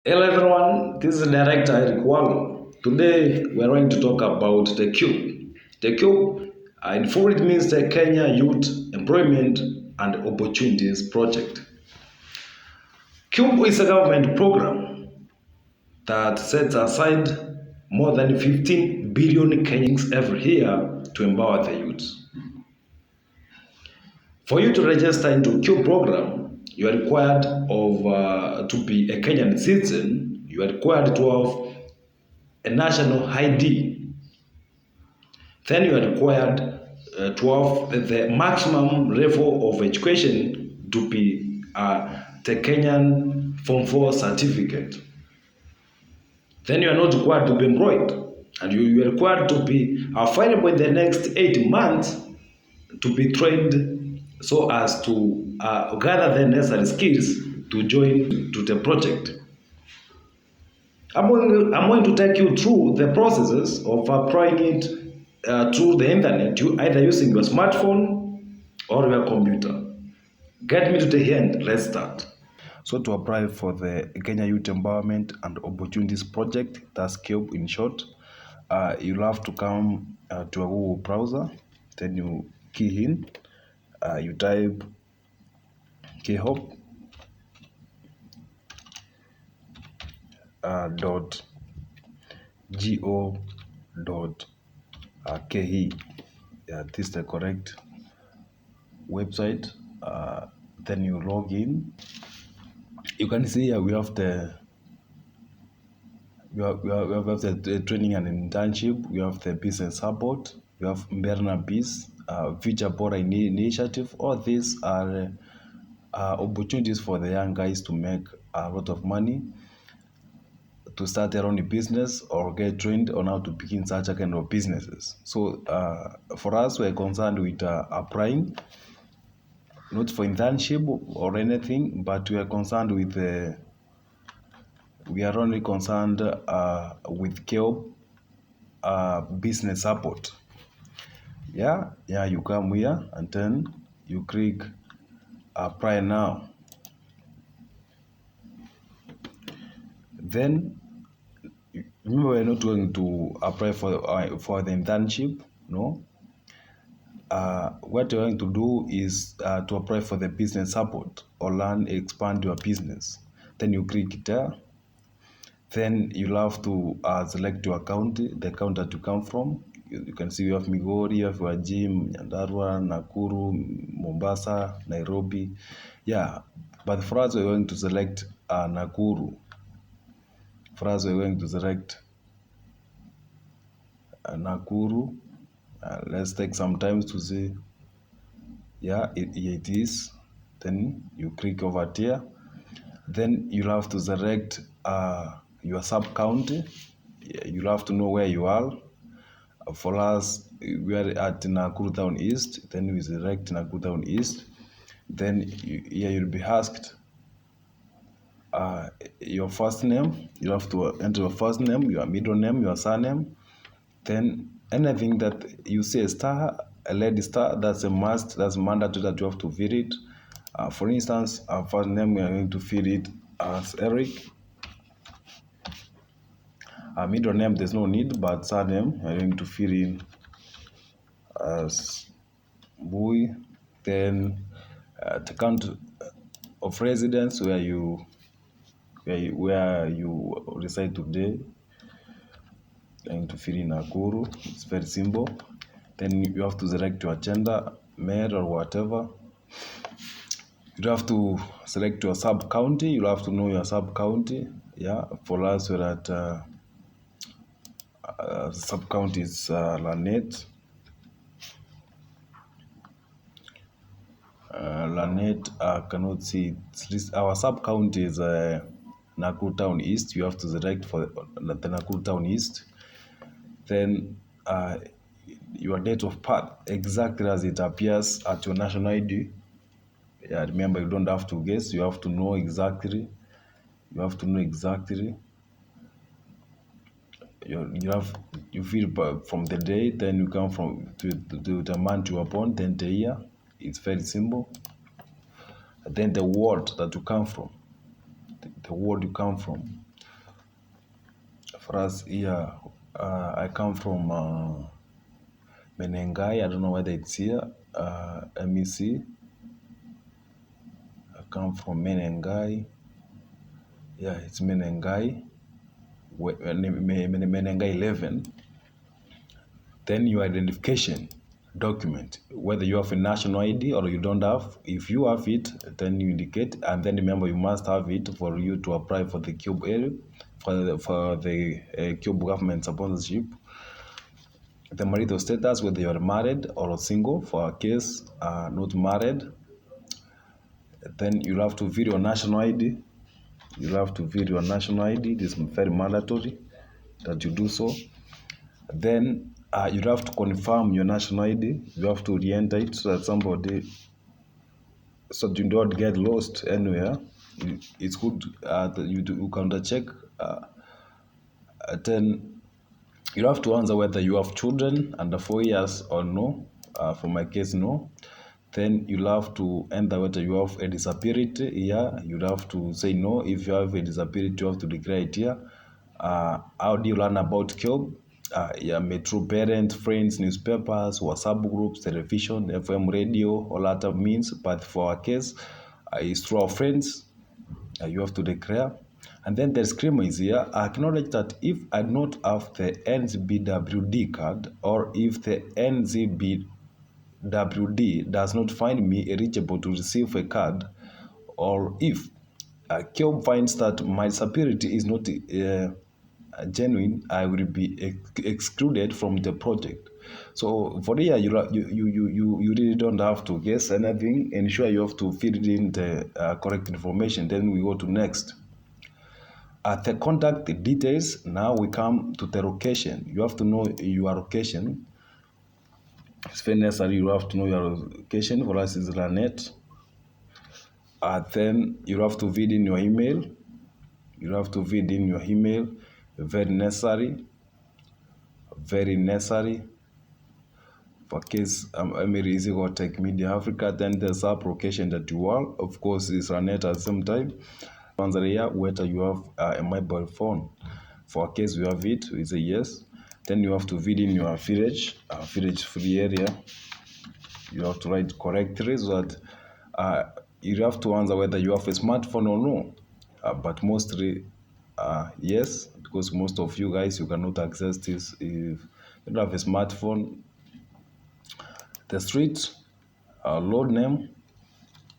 Hello everyone, this is Director Eric Wang. Today we are going to talk about the Kyeop. The Kyeop, in full it means the Kenya Youth Employment and Opportunities Project. Kyeop is a government program that sets aside more than 15 billion Kenyans every year to empower the youth. For you to register into Kyeop program, you are required to be a Kenyan citizen. You are required to have a national ID. Then you are required to have the maximum level of education to be the Kenyan Form 4 certificate. Then you are not required to be employed, and you are required to be available in the next 8 months to be trained so as to gather the necessary skills to join to the project. I'm going to take you through the processes of applying it through the internet, either using your smartphone or your computer. Get me to the end. Let's start. So to apply for the Kenya Youth Empowerment and Opportunities Project, that's Kyeop in short, you'll have to come to a Google browser. Then you key in, you type Kyeop dot go dot ke. Yeah, this is the correct website. Then you log in. You can see here we have the the training and internship. We have the business support. We have Mberna Biz, Future Bora Initiative. All these are opportunities for the young guys to make a lot of money, to start their own business or get trained on how to begin such a kind of businesses. So for us, we're concerned with applying, not for internship or anything, but we are concerned with we are only concerned with Kyeop business support. Yeah, you come here and then you click apply now. Then remember, we're not going to apply for the internship, no. What you're going to do is to apply for the business support or learn expand your business. Then you click there. Then you'll have to select your county, the county that you come from. You can see you have Migori, you have Wajir, Nyandarua, Nakuru, Mombasa, Nairobi. Yeah, but for us, we're going to select Nakuru. For us, we're going to select Nakuru. Let's take some time to see. Yeah, it is. Then you click over here. Then you'll have to select your sub-county. You'll have to know where you are. For us, we are at Nakuru Town East. Then we select Nakuru Town East. Then here you'll be asked your first name. You have to enter your first name, your middle name, your surname. Then anything that you say star, a lady star, that's a must, that's mandatory that you have to fill it. For instance, our first name, we are going to fill it as Eric. Our middle name, there's no need, but surname, we are going to fill in as Bui. Then the country of residence where you reside today, going to fill in Nakuru. It's very simple. Then you have to select your gender, male or whatever. You have to select your sub-county. You'll have to know your sub-county. Yeah, for us, we're at sub-county is Lanet. Lanet, cannot see it. Our sub-county is Nakuru Town East. You have to select for the Nakuru Town East. Then your date of birth, exactly as it appears at your national ID. Yeah, remember, you don't have to guess. You have to know exactly. You feel from the day. Then you come from to the month you were born. Then the year. It's very simple. Then the word that you come from. The word you come from. For us here, I come from Menengai. I don't know whether it's here. MEC. I come from Menengai. Yeah, it's Menengai. Menengai 11. Then your identification document, whether you have a national ID or you don't have. If you have it, then you indicate, and then remember you must have it for you to apply for the Kyeop area, for the Kyeop government sponsorship. The marital status, whether you are married or single. For our case, not married. Then you'll have to video national ID. You'll have to video your national ID. This is very mandatory that you do so. Then you have to confirm your national ID. You have to re-enter it so that so you don't get lost anywhere. It's good that you counter check. Then you have to answer whether you have children under 4 years or no. For my case, no. Then you'll have to enter whether you have a disability here. You'll have to say no. If you have a disability, you have to declare it here. How do you learn about Kyeop? Metro parent, friends, newspapers, WhatsApp groups, television, FM radio, all other means. But for our case, it's through our friends. You have to declare. And then the disclaimer is here. I acknowledge that if I not have the NZBWD card, or if the NZBWD does not find me eligible to receive a card, or if Kyeop finds that my disability is not genuine, I will be excluded from the project. So for the year, you really don't have to guess anything. Ensure you have to fill in the correct information. Then we go to next. At the contact details, now we come to the location. You have to know your location. It's very necessary. You have to know your location. For us, it's Lanet. Then you have to feed in your email. You have to feed in your email. Very necessary. Very necessary. For case Easy or Tech Media Africa, then there's a location that you want. Of course, it's Lanet at the same time. Whether you have a mobile phone. For a case you have it, we say yes. Then you have to feed in your village free area. You have to write correctly so that you have to answer whether you have a smartphone or no. But mostly yes, because most of you guys, you cannot access this if you don't have a smartphone. The street, road name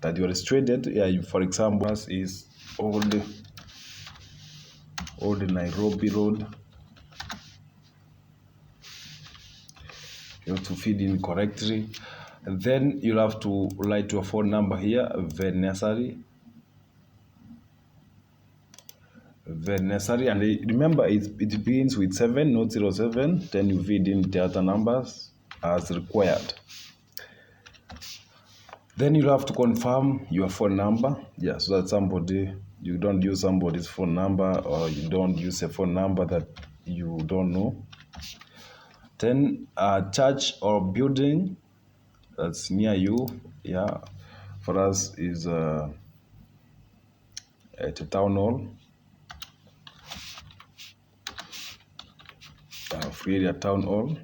that you are restricted. For example, is Old Nairobi Road. You have to feed in correctly. And then you'll have to write your phone number here, very necessary. Very necessary. And remember, it begins with 7, not 07. Then you feed in the other numbers as required. Then you'll have to confirm your phone number. So that you don't use somebody's phone number, or you don't use a phone number that you don't know. Then church or building that's near you. For us is at a town hall. Free area town hall.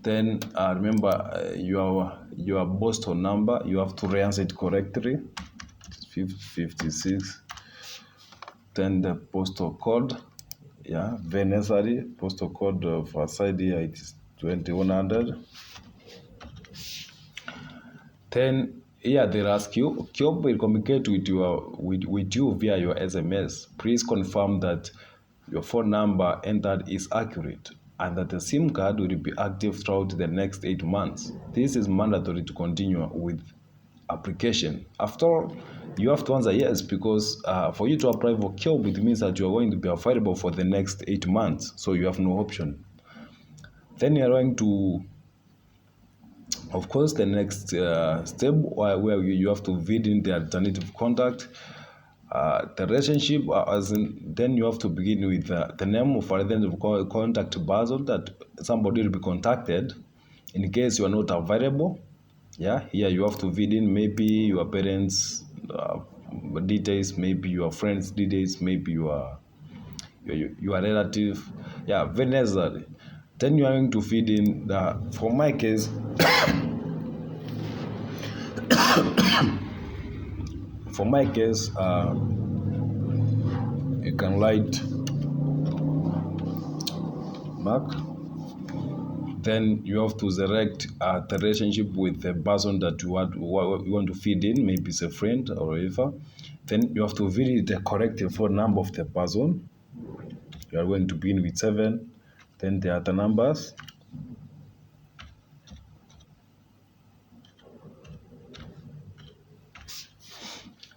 Then remember your Boston number. You have to answer it correctly. 56. Then the postal code. Very necessary. Postal code for side here, it is 2100. Then here they'll ask you, Kyeop will communicate with you via your SMS. Please confirm that your phone number entered is accurate and that the SIM card will be active throughout the next 8 months. This is mandatory to continue with application. After all, you have to answer yes, because for you to apply for Kyeop, it means that you are going to be available for the next 8 months. So you have no option. Then you are going to, of course, the next step where you have to feed in the alternative contact, the relationship, then you have to begin with the name of alternative contact person that somebody will be contacted in case you are not available. Here you have to feed in maybe your parents' details, maybe your friends' details, maybe your relative. Yeah, very necessary. Then you are going to feed in for my case, for my case, you can write Mark. Then you have to select the relationship with the person that you want to feed in, maybe it's a friend or whatever. Then you have to feed in the correct phone number of the person. You are going to begin with 7. Then the other numbers.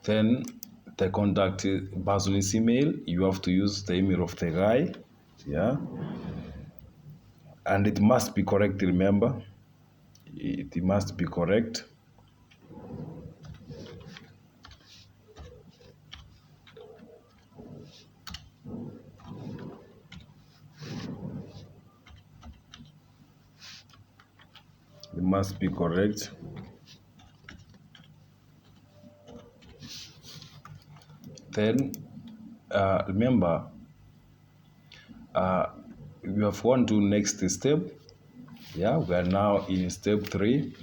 Then the contact person's email. You have to use the email of the guy. Yeah. And it must be correct, remember. It must be correct. It must be correct. Then remember, we have gone to next step. Yeah, we are now in step 3,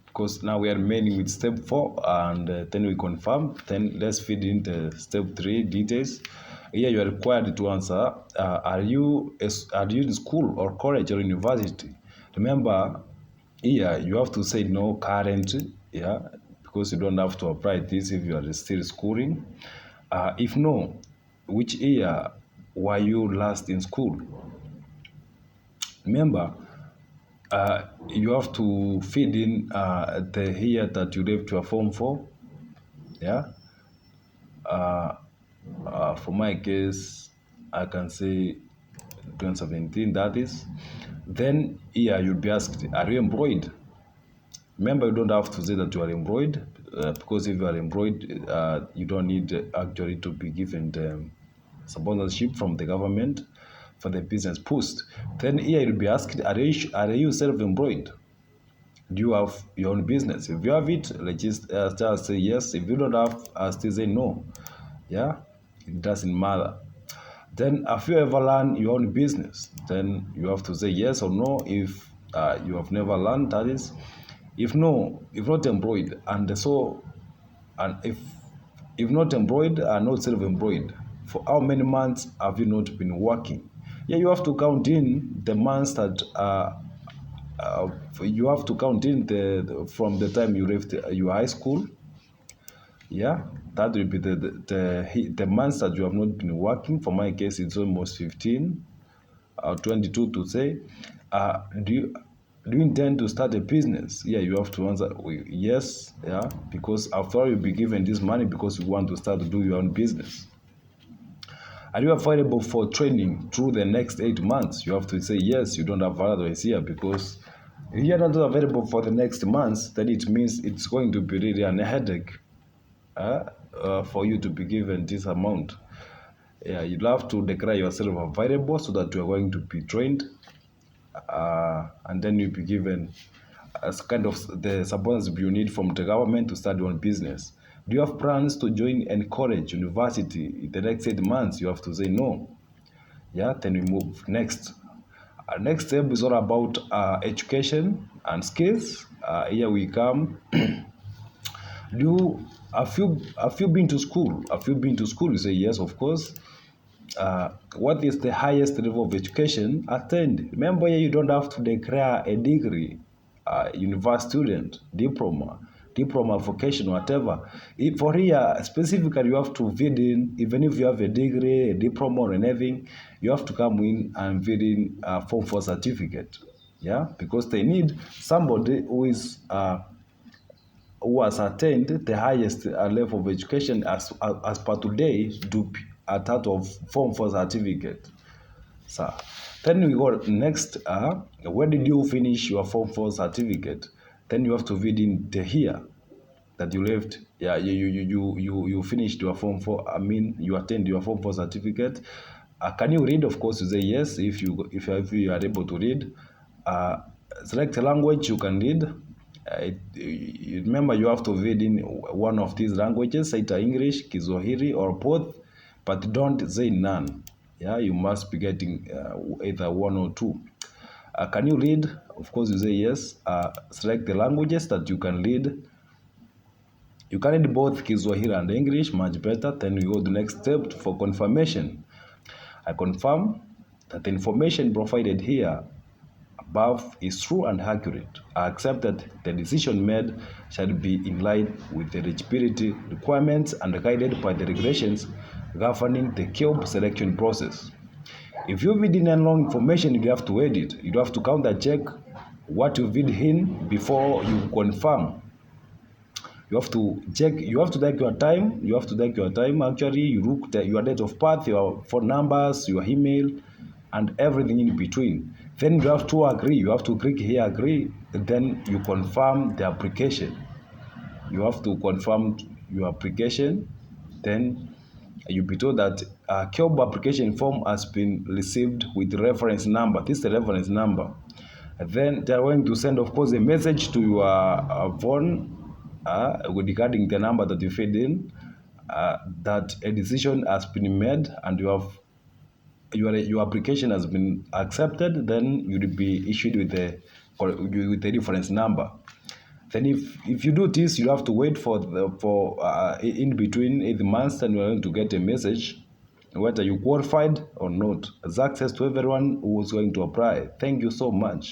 because now we are remaining with step 4, and then we confirm. Then let's feed in the step 3 details. Here you are required to answer, are you in school or college or university? Remember, here you have to say no currently, yeah, because you don't have to apply this if you are still schooling. If no, which year were you last in school? Remember, you have to feed in the year that you left your form 4. Yeah. For my case, I can say 2017. That is. Then here you'll be asked, are you employed? Remember, you don't have to say that you are employed, because if you are employed, you don't need actually to be given the sponsorship from the government for the business post. Then here you'll be asked, are you self-employed? Do you have your own business? If you have it, just say yes. If you don't have, still say no. Yeah, it doesn't matter. Then have you ever learned your own business? Then you have to say yes or no. If you have never learned, that is. If no, if not employed, and if not employed and not self-employed, for how many months have you not been working? Yeah, you have to count in the months that you have to count in from the time you left your high school. Yeah, that will be the months that you have not been working. For my case, it's almost 15, 22 to say. Do you intend to start a business? Yeah, you have to answer yes. Yeah, because after all, you'll be given this money because you want to start to do your own business. Are you available for training through the next 8 months? You have to say yes. You don't have otherwise here, because if you're not available for the next months, then it means it's going to be really a headache for you to be given this amount. Yeah, you'll have to declare yourself available so that you are going to be trained, and then you'll be given as kind of the sponsorship you need from the government to start your own business. Do you have plans to join any college, university in the next 8 months? You have to say no. Yeah, then we move next. Our next step is all about education and skills. Here we come. Have you been to school? Have you been to school? You say yes, of course. What is the highest level of education attained? Remember, here you don't have to declare a degree, university student, diploma, vocation, whatever. For here, specifically, you have to feed in, even if you have a degree, a diploma, or anything, you have to come in and feed in a Form 4 certificate. Yeah, because they need somebody who has attained the highest level of education as per today to be a part of Form 4 certificate. So then we go next. When did you finish your Form 4 certificate? Then you have to feed in the year that you left. Yeah, you finished your Form 4. I mean, you attained your Form 4 certificate. Can you read? Of course, you say yes if you are able to read. Select a language you can read. Remember, you have to read in one of these languages, either English, Kiswahili, or both, but don't say none. Yeah, you must be getting either one or two. Can you read? Of course, you say yes. Select the languages that you can read. You can read both Kiswahili and English, much better. Then we go to the next step for confirmation. I confirm that the information provided here above is true and accurate. I accept that the decision made shall be in line with the eligibility requirements and guided by the regulations governing the Kyeop selection process. If you feed in long information, you have to edit. You have to counter check what you feed in before you confirm. You have to check, you have to take your time. You have to take your time. Actually, you look at your date of birth, your phone numbers, your email, and everything in between. Then you have to agree. You have to click here, agree. And then you confirm the application. You have to confirm your application. Then you'll be told that a Kyeop application form has been received with reference number. This is the reference number. And then they are going to send, of course, a message to your phone regarding the number that you fed in, that a decision has been made and you have your application has been accepted. Then you will be issued with the reference number. Then if you do this, you have to wait for in between 8 months, and you are going to get a message whether you qualified or not. As access to everyone who is going to apply. Thank you so much.